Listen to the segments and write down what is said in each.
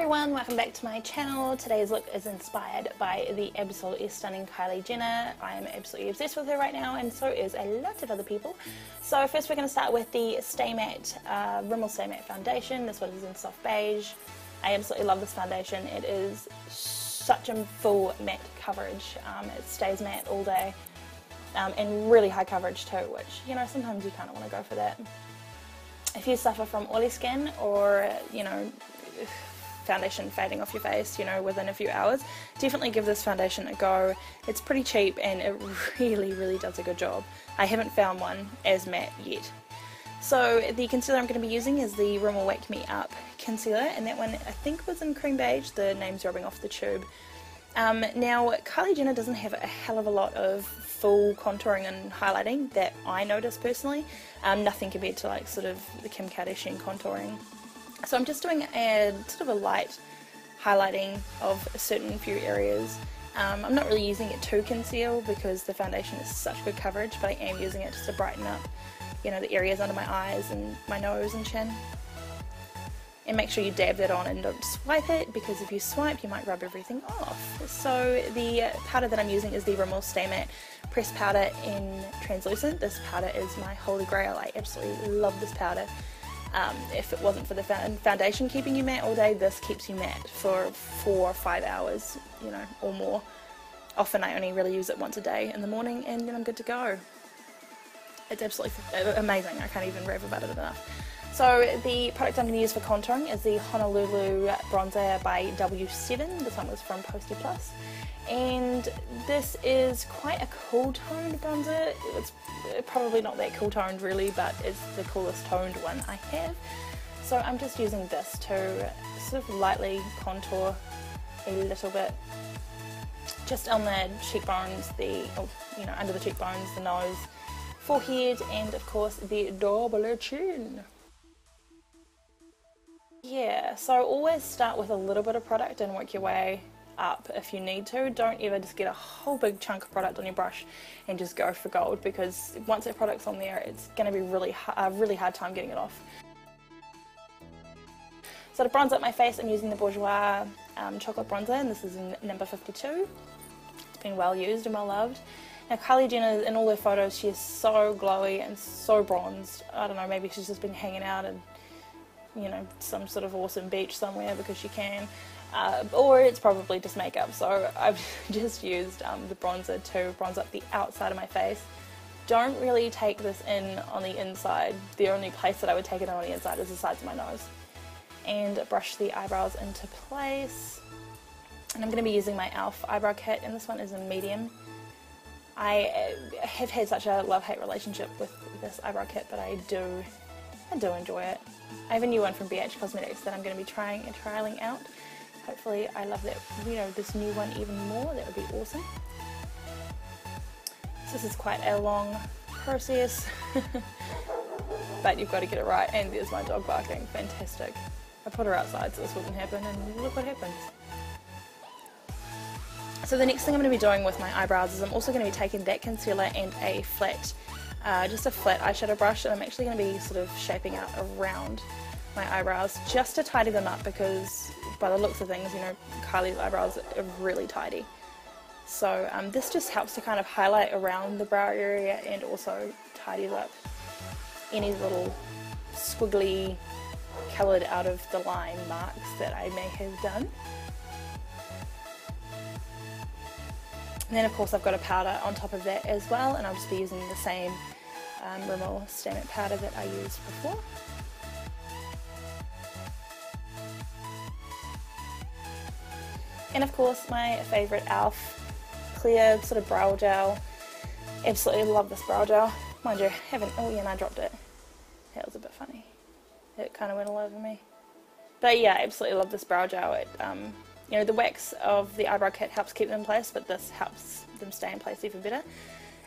everyone, welcome back to my channel. Today's look is inspired by the absolutely stunning Kylie Jenner. I am absolutely obsessed with her right now, and so is a lot of other people. So first we're going to start with the Stay Matte, Rimmel Stay Matte foundation. This one is in soft beige. I absolutely love this foundation. It is such a full matte coverage. It stays matte all day, and really high coverage too, which, you know, sometimes you kind of want to go for that. If you suffer from oily skin or, you know, foundation fading off your face, you know, within a few hours, definitely give this foundation a go. It's pretty cheap and it really does a good job. I haven't found one as matte yet. So the concealer I'm going to be using is the Rimmel Wake Me Up concealer, and that one I think was in Creme Beige. The name's rubbing off the tube. Now Kylie Jenner doesn't have a hell of a lot of full contouring and highlighting that I notice personally. Nothing compared to like sort of the Kim Kardashian contouring. So I'm just doing a sort of a light highlighting of a certain few areas. I'm not really using it to conceal because the foundation is such good coverage, but I am using it just to brighten up, you know, the areas under my eyes and my nose and chin. And make sure you dab that on and don't swipe it, because if you swipe you might rub everything off. So the powder that I'm using is the Rimmel Stay Matte Pressed Powder in Translucent. This powder is my holy grail. I absolutely love this powder. If it wasn't for the foundation keeping you matte all day, this keeps you matte for 4 or 5 hours, you know, or more. Often I only really use it once a day in the morning and then I'm good to go. It's absolutely amazing. I can't even rave about it enough. So the product I'm going to use for contouring is the Honolulu Bronzer by W7. This one was from Posty Plus. And this is quite a cool toned bronzer. It's probably not that cool toned really, but it's the coolest toned one I have. So I'm just using this to sort of lightly contour a little bit, just on the cheekbones, you know, under the cheekbones, the nose, forehead, and of course the double chin. Yeah, so always start with a little bit of product and work your way up if you need to. Don't ever just get a whole big chunk of product on your brush and just go for gold, because once that product's on there, it's going to be really hard time getting it off. So to bronze up my face, I'm using the Bourjois chocolate bronzer, and this is in number 52. It's been well used and well loved. Now Kylie Jenner, in all her photos, she is so glowy and so bronzed. I don't know, maybe she's just been hanging out in, you know, some sort of awesome beach somewhere because she can. Or it's probably just makeup, so I've just used the bronzer to bronze up the outside of my face. Don't really take this in on the inside. The only place that I would take it on the inside is the sides of my nose. And brush the eyebrows into place. And I'm going to be using my e.l.f. eyebrow kit, and this one is in medium. I have had such a love-hate relationship with this eyebrow kit, but I do enjoy it. I have a new one from Beige Cosmetics that I'm going to be trialing out. Hopefully I love that, you know, this new one even more. That would be awesome. So this is quite a long process, but you've got to get it right. And there's my dog barking. Fantastic. I put her outside so this wouldn't happen, and look what happens. So the next thing I'm going to be doing with my eyebrows is I'm also going to be taking that concealer and a flat, just a flat eyeshadow brush, and I'm actually going to be sort of shaping out around my eyebrows just to tidy them up, because by the looks of things, you know, Kylie's eyebrows are really tidy. So this just helps to kind of highlight around the brow area and also tidies up any little squiggly, coloured out of the line marks that I may have done. And then of course I've got a powder on top of that as well, and I'll just be using the same Rimmel Stay Matte powder that I used before. And of course my favourite e.l.f. clear sort of brow gel. Absolutely love this brow gel. Mind you, oh yeah, and I dropped it. That was a bit funny. It kind of went all over me. But yeah, I absolutely love this brow gel. It, you know, the wax of the eyebrow kit helps keep them in place, but this helps them stay in place even better.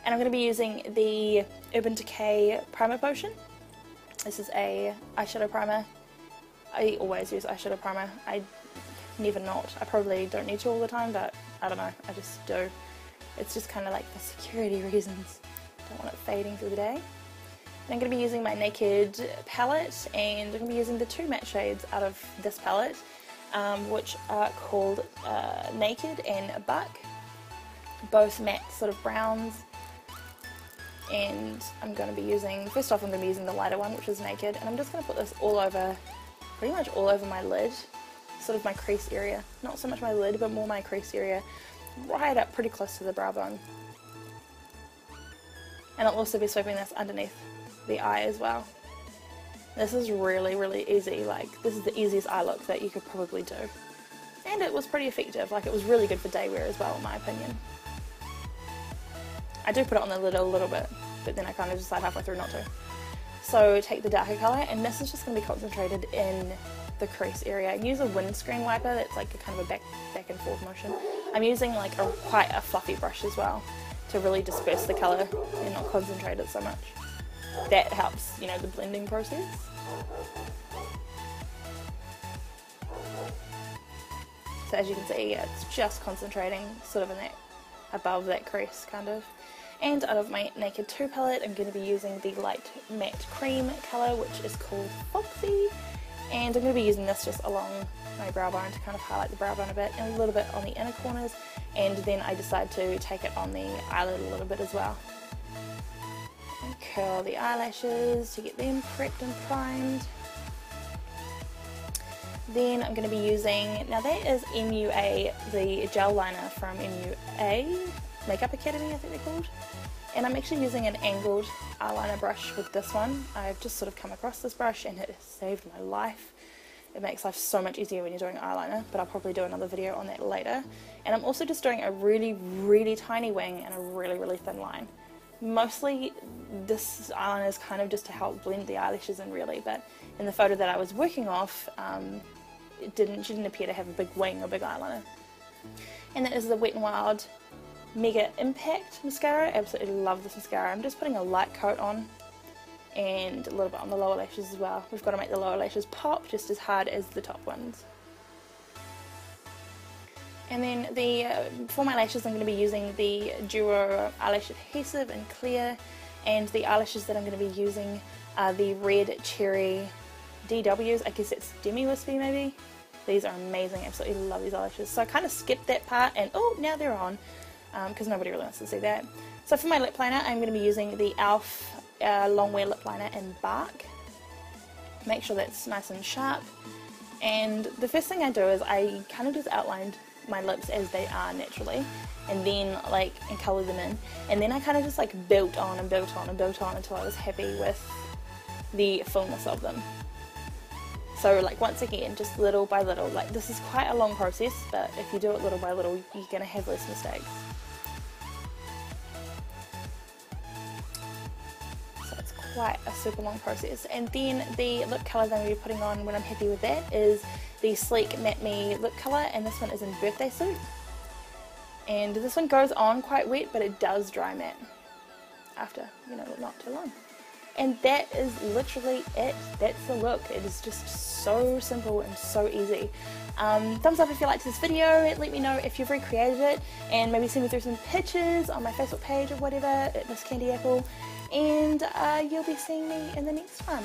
And I'm going to be using the Urban Decay Primer Potion. This is a eyeshadow primer. I always use eyeshadow primer. I never not. I probably don't need to all the time, but I don't know, I just do. It's just kind of like for security reasons. Don't want it fading through the day. And I'm going to be using my Naked palette, and I'm going to be using the two matte shades out of this palette. which are called Naked and Buck, both matte sort of browns. And I'm going to be using, first off I'm going to be using the lighter one, which is Naked, and I'm just going to put this all over, pretty much all over my lid, sort of my crease area, not so much my lid but more my crease area, right up pretty close to the brow bone. And I'll also be sweeping this underneath the eye as well. This is really, really easy. Like, this is the easiest eye look that you could probably do. And it was pretty effective. Like, it was really good for day wear as well, in my opinion. I do put it on the lid a little bit, but then I kind of decide halfway through not to. So take the darker colour, and this is just going to be concentrated in the crease area. I use a windscreen wiper that's like a kind of a back and forth motion. I'm using like quite a fluffy brush as well to really disperse the colour and not concentrate it so much. That helps, you know, the blending process. So as you can see, it's just concentrating sort of in that, above that crease kind of. And out of my Naked 2 palette, I'm going to be using the light matte cream colour, which is called Foxy. And I'm going to be using this just along my brow bone to kind of highlight the brow bone a bit, and a little bit on the inner corners. And then I decide to take it on the eyelid a little bit as well. And curl the eyelashes to get them prepped and primed. Then I'm going to be using, now that is MUA, the gel liner from MUA, Makeup Academy I think they're called. And I'm actually using an angled eyeliner brush with this one. I've just sort of come across this brush and it has saved my life. It makes life so much easier when you're doing eyeliner, but I'll probably do another video on that later. And I'm also just doing a really, really tiny wing and a really, really thin line. Mostly this eyeliner is kind of just to help blend the eyelashes in really, but in the photo that I was working off, she didn't appear to have a big wing or big eyeliner. And that is the Wet n Wild MegaImpact mascara. Absolutely love this mascara. I'm just putting a light coat on and a little bit on the lower lashes as well. We've got to make the lower lashes pop just as hard as the top ones. And then for my lashes I'm going to be using the Duo Eyelash Adhesive in clear, and the eyelashes that I'm going to be using are the red Cherry DWs. I guess it's Demi Wispy maybe. These are amazing. Absolutely love these eyelashes. So I kind of skipped that part, and oh, now they're on, because nobody really wants to see that. So for my lip liner, I'm going to be using the e.l.f. Longwear Lip Liner in Bark. Make sure that's nice and sharp. And the first thing I do is I kind of just outlined my lips as they are naturally, and then and colour them in. And then I kind of just built on and built on and built on until I was happy with the fullness of them. So once again, just little by little. This is quite a long process, but if you do it little by little, you're going to have less mistakes. So it's quite a super long process. And then the lip colour that I'm going to be putting on when I'm happy with that is the Sleek Matte Me lip colour, and this one is in Birthday Suit. And this one goes on quite wet, but it does dry matte after, not too long. And that is literally it. That's the look. It is just so simple and so easy. Thumbs up if you liked this video. Let me know if you've recreated it, and maybe send me through some pictures on my Facebook page or whatever at Miss Candy Apple. And you'll be seeing me in the next one.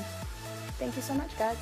Thank you so much, guys.